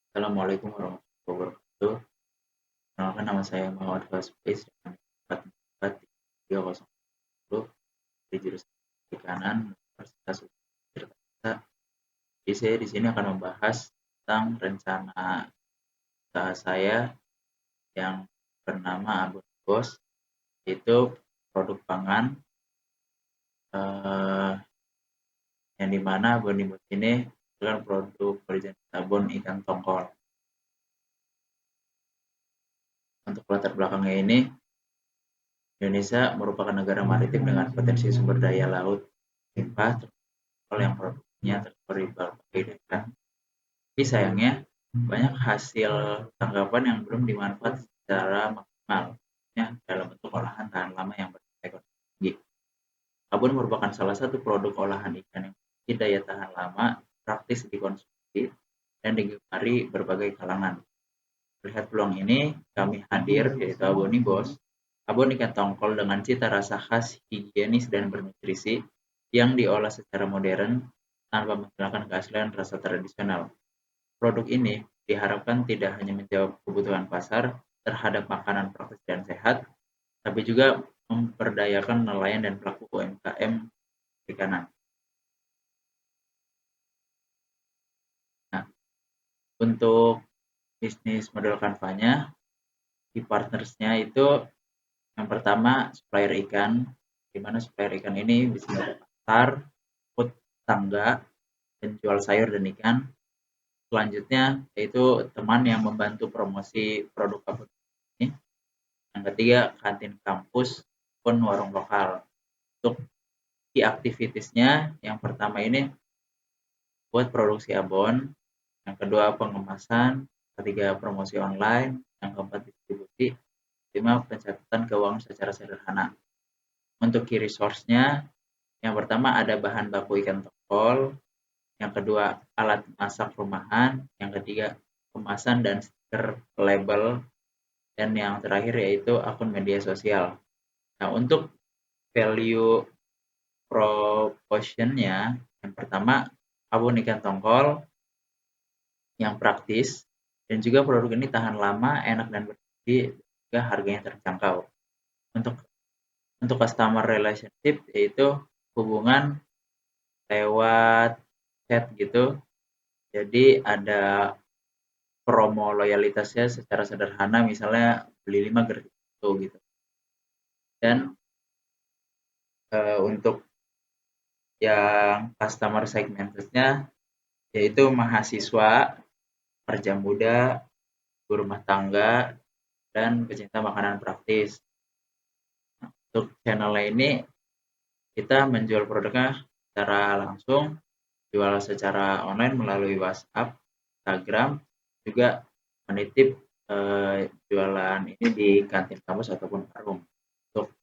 Assalamualaikum warahmatullahi wabarakatuh. Perkenalkan nama saya Muhammad Faiz dengan plat 3010 di jurusan Perikanan Universitas Jakarta. Jadi saya di sini akan membahas tentang rencana usaha saya yang bernama Abon Bos, yaitu produk pangan eh, yang dimana Abon Bos ini adalah produk berjenis sabun ikan tongkol. Untuk latar belakangnya ini, Indonesia merupakan negara maritim dengan potensi sumber daya laut limpah yang produknya tersebar di berbagai daerah. Tapi sayangnya banyak hasil tangkapan yang belum dimanfaatkan secara maksimal, ya, dalam bentuk olahan tahan lama yang berekonomi tinggi. Abon merupakan salah satu produk olahan ikan yang memiliki daya tahan lama, praktis dikonsumsi, dan digemari berbagai kalangan. Melihat peluang ini, kami hadir, yaitu Aboni Bos, abon ikan tongkol dengan cita rasa khas, higienis, dan bernutrisi yang diolah secara modern tanpa menghilangkan keaslian rasa tradisional. Produk ini diharapkan tidak hanya menjawab kebutuhan pasar terhadap makanan praktis dan sehat, tapi juga memperdayakan nelayan dan pelaku UMKM perikanan. Nah, untuk bisnis model kanvanya, di partnersnya itu yang pertama supplier ikan, di mana supplier ikan ini bisa dari pasar, food tangga, penjual sayur dan ikan. Selanjutnya yaitu teman yang membantu promosi produk abon ini. Yang ketiga kantin kampus pun warung lokal. Untuk key activitiesnya yang pertama ini buat produksi abon, yang kedua pengemasan, ketiga promosi online, yang keempat distribusi, lima pencatatan keuangan secara sederhana. Untuk key resource-nya, yang pertama ada bahan baku ikan tongkol, yang kedua alat masak rumahan, yang ketiga kemasan dan stiker label, dan yang terakhir yaitu akun media sosial. Nah, untuk value proposition-nya, yang pertama abon ikan tongkol yang praktis, dan juga produk ini tahan lama, enak dan bersih, juga harganya terjangkau. Untuk customer relationship yaitu hubungan lewat chat gitu. Jadi ada promo loyalitasnya secara sederhana, misalnya beli 5 gratis 1 gitu. Dan untuk yang customer segmentednya yaitu mahasiswa, pekerja muda, ibu rumah tangga, dan pecinta makanan praktis. Nah, untuk channelnya ini kita menjual produknya secara langsung, jual secara online melalui WhatsApp, Instagram, juga menitip jualan ini di kantin kampus ataupun warung. Untuk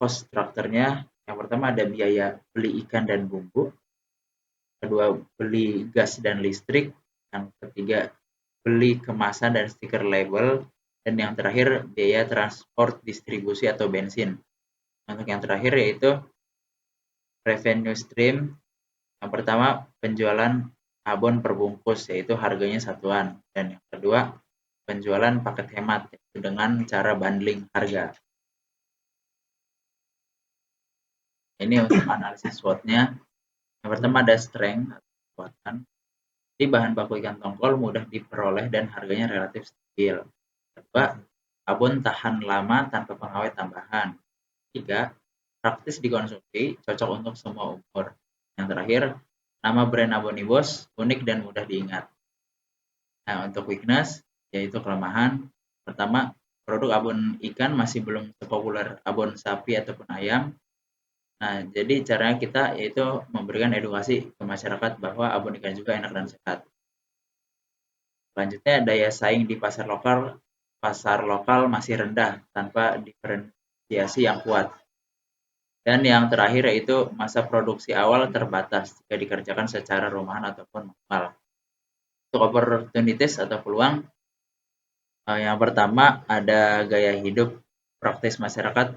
cost structure-nya, yang pertama ada biaya beli ikan dan bumbu, kedua beli gas dan listrik, yang ketiga beli kemasan dan stiker label, dan yang terakhir biaya transport distribusi atau bensin. Untuk yang terakhir yaitu revenue stream. Yang pertama penjualan abon perbungkus, yaitu harganya satuan, dan yang kedua penjualan paket hemat dengan cara bundling harga. Ini untuk analisis SWOT-nya. Yang pertama ada strength atau kekuatan. Jadi bahan baku ikan tongkol mudah diperoleh dan harganya relatif stabil. Kedua, abon tahan lama tanpa pengawet tambahan. Tiga, praktis dikonsumsi, cocok untuk semua umur. Yang terakhir, nama brand Abonibos unik dan mudah diingat. Nah, untuk weakness, yaitu kelemahan. Pertama, produk abon ikan masih belum sepopuler abon sapi ataupun ayam. Nah, jadi caranya kita yaitu memberikan edukasi ke masyarakat bahwa abon ikan juga enak dan sehat. Selanjutnya, daya saing di pasar lokal masih rendah tanpa diferensiasi yang kuat. Dan yang terakhir yaitu masa produksi awal terbatas jika dikerjakan secara rumahan ataupun manual. Untuk opportunities atau peluang, yang pertama ada gaya hidup praktis masyarakat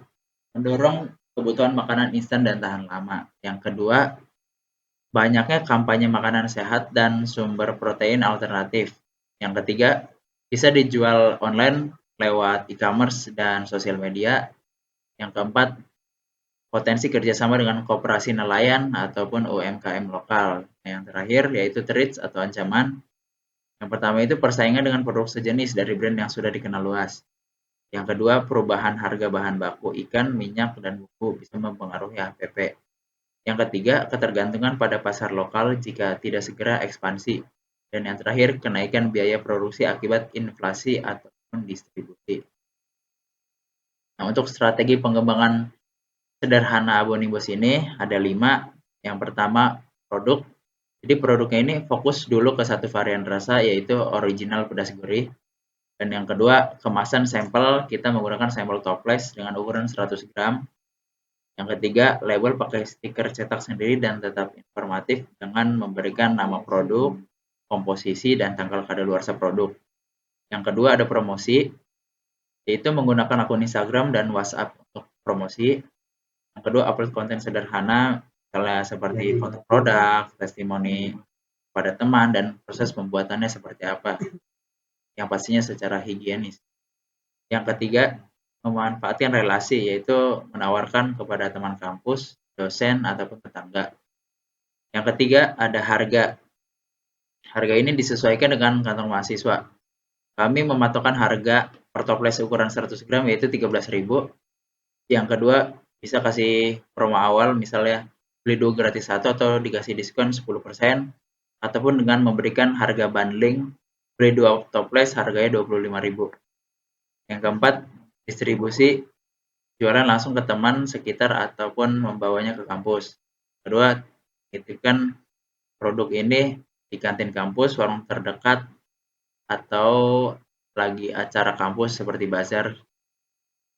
mendorong kebutuhan makanan instan dan tahan lama. Yang kedua, banyaknya kampanye makanan sehat dan sumber protein alternatif. Yang ketiga, bisa dijual online lewat e-commerce dan sosial media. Yang keempat, potensi kerjasama dengan koperasi nelayan ataupun UMKM lokal. Yang terakhir yaitu threats atau ancaman. Yang pertama itu persaingan dengan produk sejenis dari brand yang sudah dikenal luas. Yang kedua, perubahan harga bahan baku ikan, minyak, dan buku bisa mempengaruhi HPP. Yang ketiga, ketergantungan pada pasar lokal jika tidak segera ekspansi. Dan yang terakhir, kenaikan biaya produksi akibat inflasi ataupun distribusi. Nah, untuk strategi pengembangan sederhana Abonibus ini ada 5. Yang pertama, produk. Jadi produknya ini fokus dulu ke satu varian rasa yaitu original pedas gurih. Dan yang kedua, kemasan sampel, kita menggunakan sampel toples dengan ukuran 100 gram. Yang ketiga, label pakai stiker cetak sendiri dan tetap informatif dengan memberikan nama produk, komposisi, dan tanggal kadaluarsa produk. Yang kedua, ada promosi, yaitu menggunakan akun Instagram dan WhatsApp untuk promosi. Yang kedua, upload konten sederhana, misalnya seperti foto produk, testimoni pada teman, dan proses pembuatannya seperti apa, yang pastinya secara higienis. Yang ketiga, memanfaatkan relasi, yaitu menawarkan kepada teman kampus, dosen, ataupun tetangga. Yang ketiga, ada harga. Harga ini disesuaikan dengan kantong mahasiswa. Kami mematokkan harga per toples ukuran 100 gram yaitu 13.000. Yang kedua, bisa kasih promo awal, misalnya beli 2 gratis 1 atau dikasih diskon 10%, ataupun dengan memberikan harga bundling, beli 2 toples harganya 25.000. Yang keempat, distribusi, jualan langsung ke teman sekitar ataupun membawanya ke kampus. Kedua, titipkan produk ini di kantin kampus, warung terdekat, atau lagi acara kampus seperti bazar.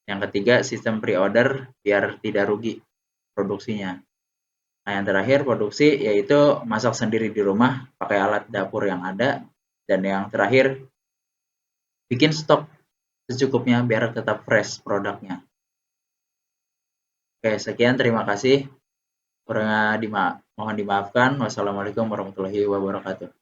Yang ketiga, sistem pre-order biar tidak rugi produksinya. Nah, yang terakhir produksi yaitu masak sendiri di rumah pakai alat dapur yang ada. Dan yang terakhir, bikin stok secukupnya biar tetap fresh produknya. Oke, sekian, terima kasih. Kurangnya mohon dimaafkan. Wassalamualaikum warahmatullahi wabarakatuh.